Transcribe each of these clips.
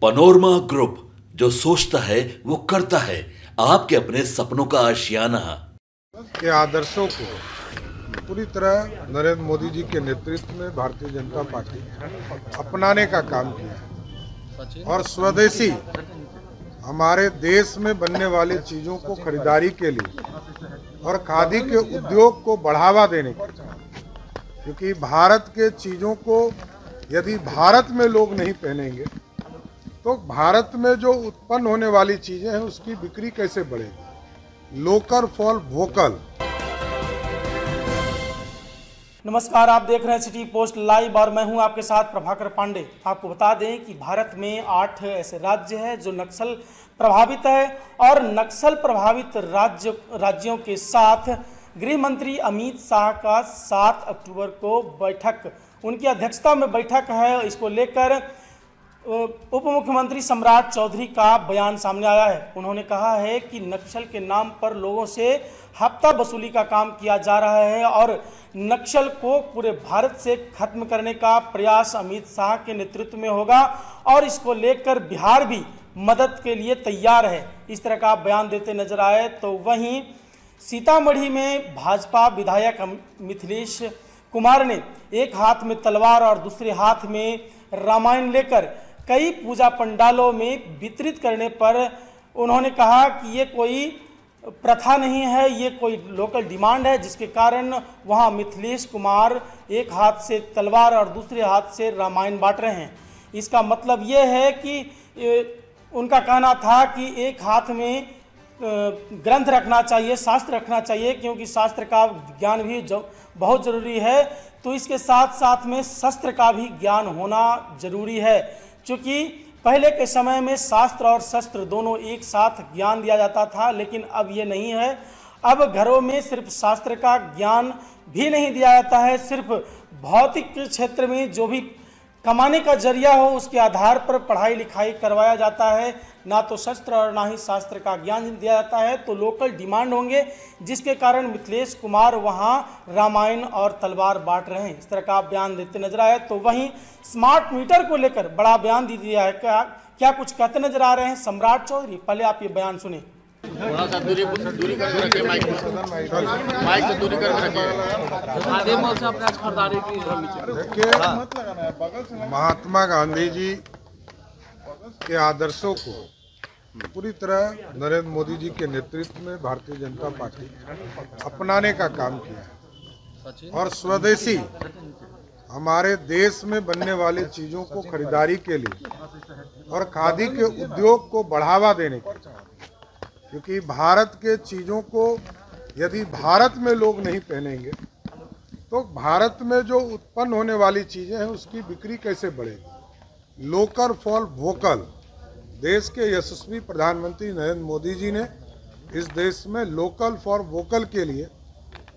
Panorama group, जो सोचता है वो करता है। आपके अपने सपनों का आशियाना के आदर्शों को पूरी तरह नरेंद्र मोदी जी के नेतृत्व में भारतीय जनता पार्टी अपनाने का काम किया है और स्वदेशी हमारे देश में बनने वाली चीज़ों को खरीदारी के लिए और खादी के उद्योग को बढ़ावा देने के लिए, क्योंकि भारत के चीज़ों को यदि भारत में लोग नहीं पहनेंगे तो भारत में जो उत्पन्न होने वाली चीज़ें हैं उसकी बिक्री कैसे बढ़ेगी। Local for vocal. नमस्कार, आप देख रहे हैं सिटी पोस्ट लाइव और मैं हूं आपके साथ प्रभाकर पांडे। आपको बता दें कि भारत में 8 ऐसे राज्य हैं जो नक्सल प्रभावित है और नक्सल प्रभावित राज्यों के साथ गृह मंत्री अमित शाह का 7 अक्टूबर को बैठक, उनकी अध्यक्षता में बैठक है। इसको लेकर उप मुख्यमंत्री सम्राट चौधरी का बयान सामने आया है। उन्होंने कहा है कि नक्सल के नाम पर लोगों से हफ्ता वसूली का काम किया जा रहा है और नक्सल को पूरे भारत से खत्म करने का प्रयास अमित शाह के नेतृत्व में होगा और इसको लेकर बिहार भी मदद के लिए तैयार है। इस तरह का बयान देते नजर आए। तो वहीं सीतामढ़ी में भाजपा विधायक मिथिलेश कुमार ने एक हाथ में तलवार और दूसरे हाथ में रामायण लेकर कई पूजा पंडालों में वितरित करने पर उन्होंने कहा कि ये कोई प्रथा नहीं है, ये कोई लोकल डिमांड है, जिसके कारण वहाँ मिथिलेश कुमार एक हाथ से तलवार और दूसरे हाथ से रामायण बांट रहे हैं। इसका मतलब ये है कि उनका कहना था कि एक हाथ में ग्रंथ रखना चाहिए, शास्त्र रखना चाहिए, क्योंकि शास्त्र का ज्ञान भी बहुत ज़रूरी है। तो इसके साथ साथ में शस्त्र का भी ज्ञान होना जरूरी है, क्योंकि पहले के समय में शास्त्र और शस्त्र दोनों एक साथ ज्ञान दिया जाता था, लेकिन अब ये नहीं है। अब घरों में सिर्फ शास्त्र का ज्ञान भी नहीं दिया जाता है, सिर्फ भौतिक क्षेत्र में जो भी कमाने का जरिया हो उसके आधार पर पढ़ाई लिखाई करवाया जाता है, ना तो शस्त्र और ना ही शास्त्र का ज्ञान दिया जाता है। तो लोकल डिमांड होंगे, जिसके कारण मिथिलेश कुमार वहां रामायण और तलवार बांट रहे हैं। इस तरह का बयान देते नजर आए। तो वहीं स्मार्ट मीटर को लेकर बड़ा बयान दे दिया है। क्या कुछ कहते नजर आ रहे हैं सम्राट चौधरी? पहले आप ये बयान सुने। थोड़ा सा दूरी करके रखे, माइक से दूरी करके रखे। देखिए, महात्मा गांधी जी के आदर्शों को पूरी तरह नरेंद्र मोदी जी के नेतृत्व में भारतीय जनता पार्टी अपनाने का काम किया है और स्वदेशी हमारे देश में बनने वाली चीज़ों को खरीदारी के लिए और खादी के उद्योग को बढ़ावा देने के लिए, क्योंकि भारत के चीज़ों को यदि भारत में लोग नहीं पहनेंगे तो भारत में जो उत्पन्न होने वाली चीज़ें हैं उसकी बिक्री कैसे बढ़ेगी। Local for vocal. देश के यशस्वी प्रधानमंत्री नरेंद्र मोदी जी ने इस देश में लोकल फॉर वोकल के लिए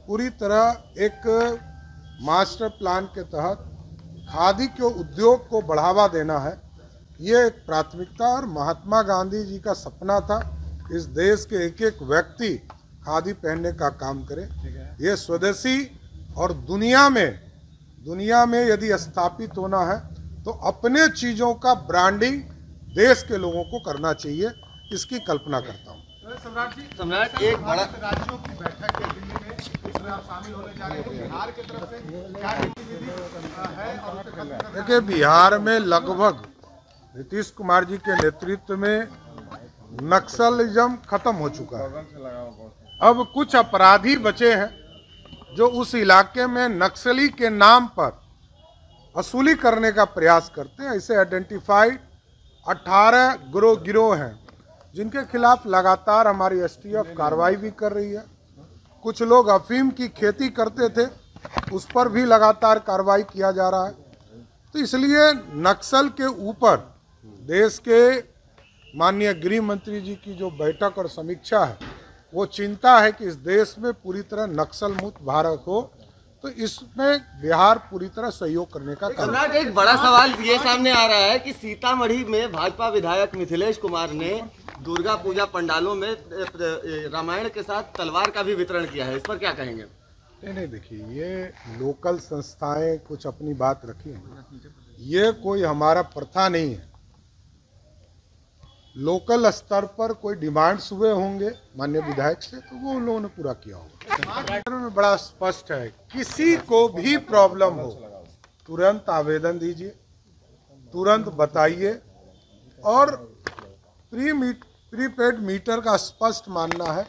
पूरी तरह एक मास्टर प्लान के तहत खादी के उद्योग को बढ़ावा देना है। ये एक प्राथमिकता और महात्मा गांधी जी का सपना था इस देश के एक एक व्यक्ति खादी पहनने का काम करे। ये स्वदेशी और दुनिया में यदि स्थापित होना है तो अपने चीज़ों का ब्रांडिंग देश के लोगों को करना चाहिए। इसकी कल्पना करता हूँ। सम्राट, एक बड़ा राज्यों की बैठक है दिल्ली में, इसमें आप शामिल होने जा रहे हैं। बिहार की तरफ से क्या गतिविधि है? और देखिए, बिहार में लगभग नीतीश कुमार जी के नेतृत्व में नक्सलिज्म खत्म हो चुका है। अब कुछ अपराधी बचे हैं जो उस इलाके में नक्सली के नाम पर वसूली करने का प्रयास करते हैं। ऐसे आइडेंटिफाइड 18 गिरोह हैं जिनके खिलाफ लगातार हमारी एसटीएफ कार्रवाई भी कर रही है। कुछ लोग अफीम की खेती करते थे, उस पर भी लगातार कार्रवाई किया जा रहा है। तो इसलिए नक्सल के ऊपर देश के माननीय गृह मंत्री जी की जो बैठक और समीक्षा है, वो चिंता है कि इस देश में पूरी तरह नक्सल मुक्त भारत हो, तो इसमें बिहार पूरी तरह सहयोग करने का काम। सम्राट, एक बड़ा सवाल ये सामने आ रहा है कि सीतामढ़ी में भाजपा विधायक मिथिलेश कुमार ने दुर्गा पूजा पंडालों में रामायण के साथ तलवार का भी वितरण किया है, इस पर क्या कहेंगे? नहीं, देखिए, ये लोकल संस्थाएं कुछ अपनी बात रखी हैं। ये कोई हमारा प्रथा नहीं है। लोकल स्तर पर कोई डिमांड्स हुए होंगे माननीय विधायक से, तो वो उन लोगों ने पूरा किया होगा। में बड़ा स्पष्ट है, किसी को भी प्रॉब्लम हो तुरंत आवेदन दीजिए, तुरंत बताइए, और प्रीपेड मीटर का स्पष्ट मानना है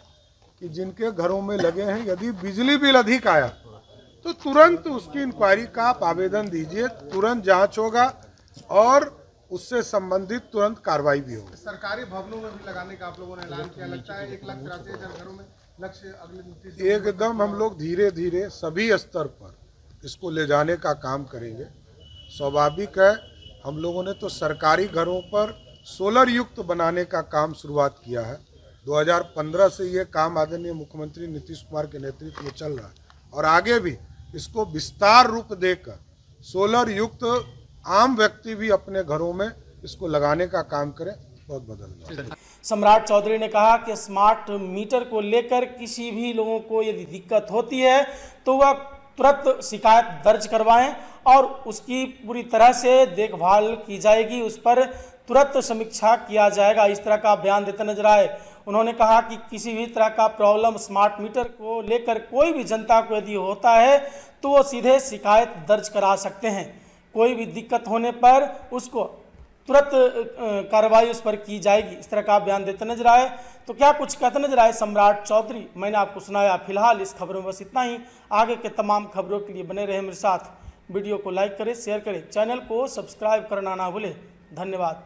कि जिनके घरों में लगे हैं, यदि बिजली बिल अधिक आया तो तुरंत उसकी इंक्वायरी का आप आवेदन दीजिए, तुरंत जांच होगा और उससे संबंधित तुरंत कार्रवाई भी होगी। सरकारी भवनों में भी लगाने का आप लोगों ने ऐलान किया, लगता है 1,83,000 घरों में लक्ष्य अगले एकदम हम लोग धीरे धीरे सभी स्तर पर इसको ले जाने का काम करेंगे। स्वाभाविक है, हम लोगों ने तो सरकारी घरों पर सोलर युक्त बनाने का काम शुरुआत किया है। 2015 से ये काम आदरणीय मुख्यमंत्री नीतीश कुमार के नेतृत्व में चल रहा है और आगे भी इसको विस्तार रूप देकर सोलर युक्त आम व्यक्ति भी अपने घरों में इसको लगाने का काम करें। बहुत बदल सम्राट चौधरी ने कहा कि स्मार्ट मीटर को लेकर किसी भी लोगों को यदि दिक्कत होती है तो वह तुरंत शिकायत दर्ज करवाएं और उसकी पूरी तरह से देखभाल की जाएगी, उस पर तुरंत समीक्षा किया जाएगा। इस तरह का बयान देते नजर आए। उन्होंने कहा कि किसी भी तरह का प्रॉब्लम स्मार्ट मीटर को लेकर कोई भी जनता को यदि होता है तो वो सीधे शिकायत दर्ज करा सकते हैं। कोई भी दिक्कत होने पर उसको तुरंत कार्रवाई उस पर की जाएगी, इस तरह का बयान देते नजर आए। तो क्या कुछ कहते नजर आए सम्राट चौधरी, मैंने आपको सुनाया। फिलहाल इस खबरों में बस इतना ही। आगे के तमाम खबरों के लिए बने रहे मेरे साथ। वीडियो को लाइक करें, शेयर करें, चैनल को सब्सक्राइब करना ना भूलें। धन्यवाद।